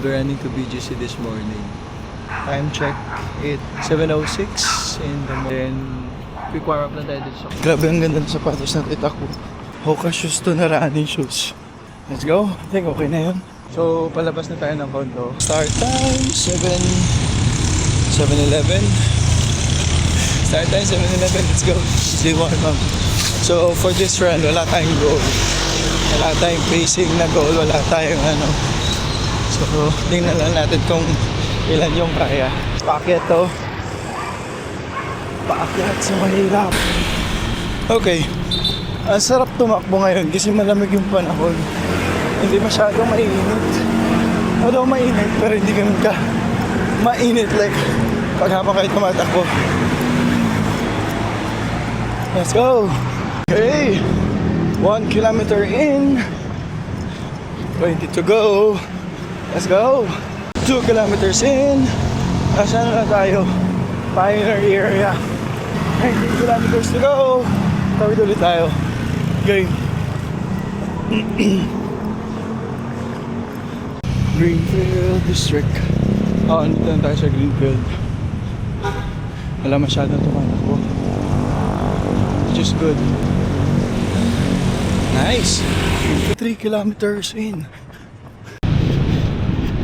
be running to BGC this morning. Time check, it's 7:06 in the morning. Then, quick warm up na tayo dito sa... Grabe, ang ganda ng sapatos na tita ko. Hoka shoes to na running shoes. Let's go. I think okay na yun. So, palabas na tayo ng condo. Start time, 7:11. Start time, 7:11. Let's go. Let's do warm up. So, for this run, wala tayong goal. Wala tayong pacing na goal. Wala tayong ano. So, tingnan lang natin kung ilan yung kaya. Paakyat to. Paakyat sa mahirap. Okay. Ang sarap tumakbo ngayon kasi malamig yung panahon. Hindi masyadong mainit. Although mainit, pero hindi ganun ka mainit like pag habang kayo tumatakbo. Let's go! Okay! 1 kilometer in. 20 to go. Let's go! 2 kilometers in. Asan na tayo? Pioneer area. 19 kilometers to go. Tawid ulit tayo. Okay. Greenfield District. Nandito na tayo sa Greenfield. Wala masyadong tumatakbo. Just good. Nice! 3 kilometers in.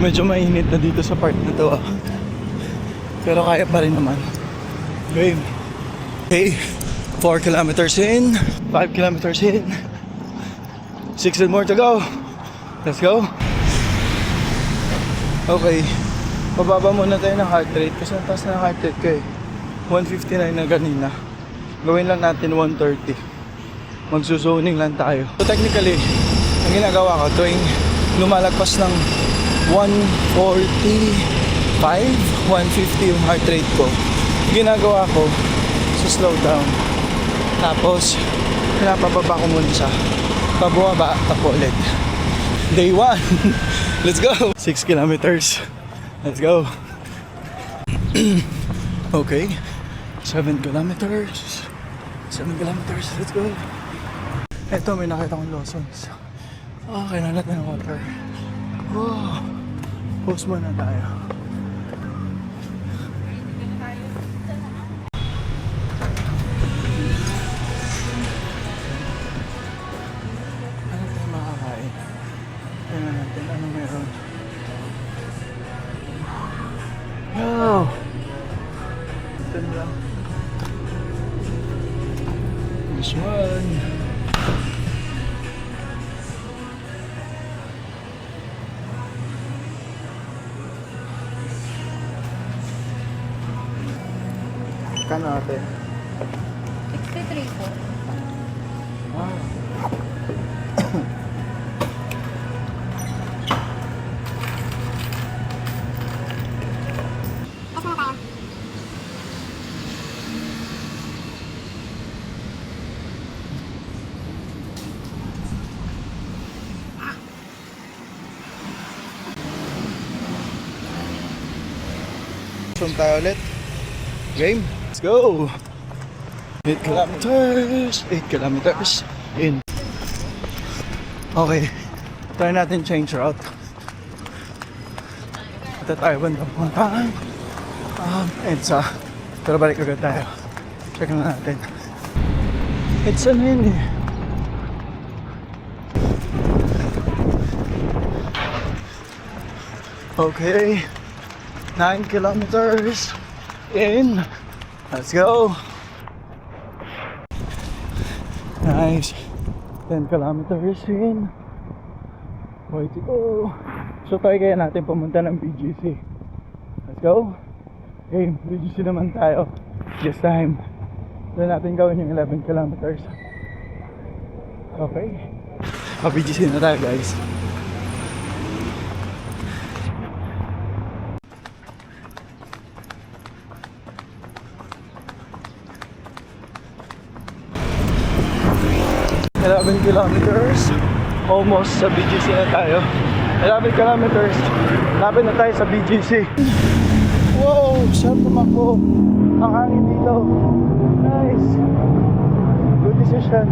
Medyo mainit na dito sa part na to pero kaya pa rin naman. Okay. Okay. 4 kilometers in. 5 kilometers in. 6 and more to go. Let's go. Okay. Pababa muna tayo ng heart rate kasi ang taas na ng heart rate ko 159 na ganina. Gawin lang natin 130. Magsuzoning lang tayo. So technically, ang ginagawa ko tuwing lumalagpas ng 145, 150 yung heart rate ko. Ginagawa ko so slow down. Tapos pinapababa ko muna siya. Pababa, tapo ulit. Day 1. Let's go. 6 kilometers. Let's go. Okay. 7 kilometers. 7 kilometers. Let's go. Eto, may nakita kong Lawson's. Kailangan natin ng water. Oh. Post muna tayo. Ano tayo makakain? Tingnan natin ano meron. Yo! Ito na lang. This one. Kano ate? 63 po. Zoom tayo ulit. Game. Let's go! 8 kilometers! 8 kilometers in. Okay. Try natin change route. Ito tayo banda puntahan. EDSA. Pero balik agad tayo. Check na natin. EDSA na yun eh. Okay. 9 kilometers in. Let's go. Nice. 10 kilometers in. Way to go. So tayo kaya natin pumunta ng BGC. Let's go. Okay, BGC naman tayo. This time. Doon natin gawin yung 11 kilometers. Okay. BGC na tayo guys. Kilometers, almost sa BGC na tayo. 11 kilometers, lapit na tayo sa BGC. Wow, sarap tumakbo. Ang hangin dito. Nice. Good decision.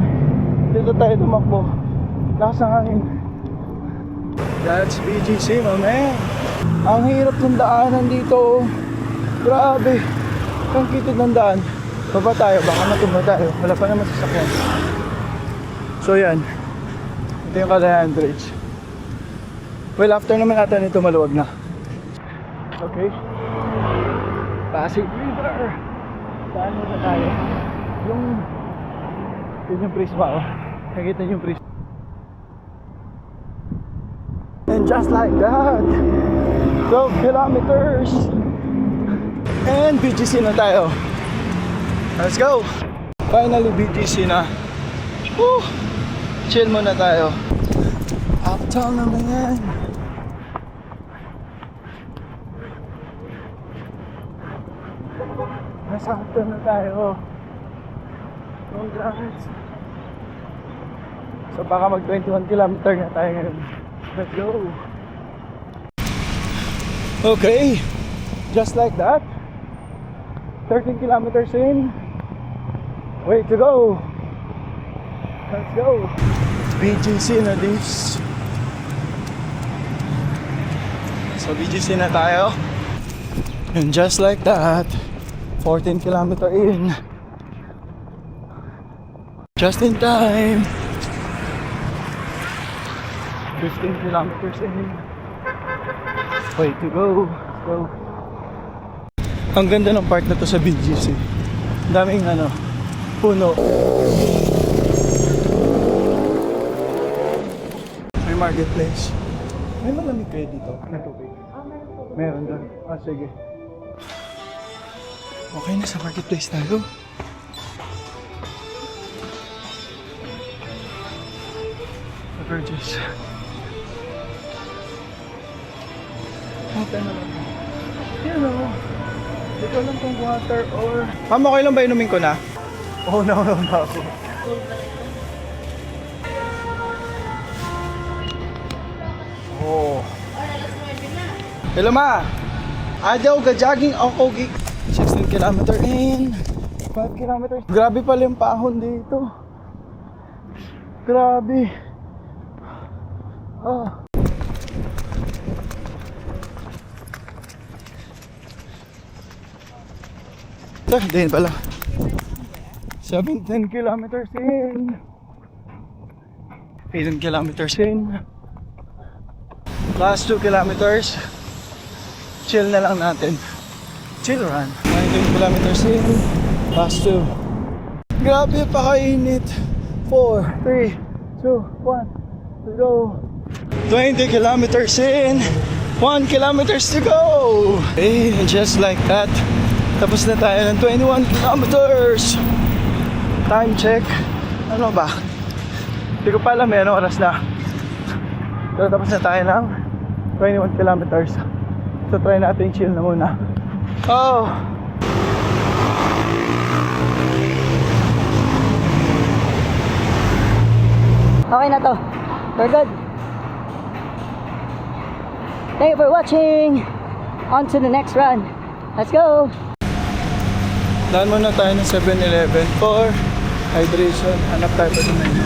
Dito tayo tumakbo. Lakas ng hangin. That's BGC, my man. Ang hirap ng daanan dito. Grabe. Ang kitid ng daan. Baba tayo, baka matumba tayo. Wala pa naman sasakyan. So yan. Ito yung Kalayaan Bridge. Well, after naman natin ito maluwag na. Okay. Pasig River. Saan muna tayo? Yun yung Prisma, oh. Nakikita yung Prisma. And just like that, 12 kilometers. And BGC na tayo. Let's go. Finally BGC na. Woo! Chill muna tayo. Uptown naman yan. Nasa uptown na tayo. Congrats. So baka mag 21 kilometer na tayo ngayon. Let's go. Okay. Just like that. 13 kilometers in. Way to go. Let's go. BGC na this. So BGC na tayo. And just like that, 14 kilometer in. Just in time. 15 kilometers in. Way to go. Let's go. Ang ganda ng park na to sa BGC. Daming puno. May marketplace. May malamig kayo dito na tubig. Meron doon. Sige. Okay na, sa marketplace tayo. Purchase. Okay na lang. Yan o. Hindi ko lang kung water or... Ma'am, okay lang ba inumin ko na? Oo, naman ba ako? Oh. Hello ma! Adaw ka-jogging ako 16 kilometer in. 5 kilometers. Grabe pala yung pahon dito. Grabe. Oh. Din pala. 17 kilometers in. 18 kilometers in. Last 2 kilometers. Chill na lang natin. Chill run. 19 kilometers in. Last 2. Grabe pakainit. 4, 3, 2, 1. Let's go. 20 kilometers in. 1 kilometers to go. Okay, and just like that, tapos na tayo ng 21 kilometers. Time check. Ano ba? Hindi ko pa alam may anong oras na. Pero tapos na tayo ng 21 kilometers. So try natin chill na muna. Oh! Okay na to. We're good. Thank you for watching. On to the next run. Let's go. Daan muna tayo ng 7-Eleven for hydration. Hanap tayo pa sa menu.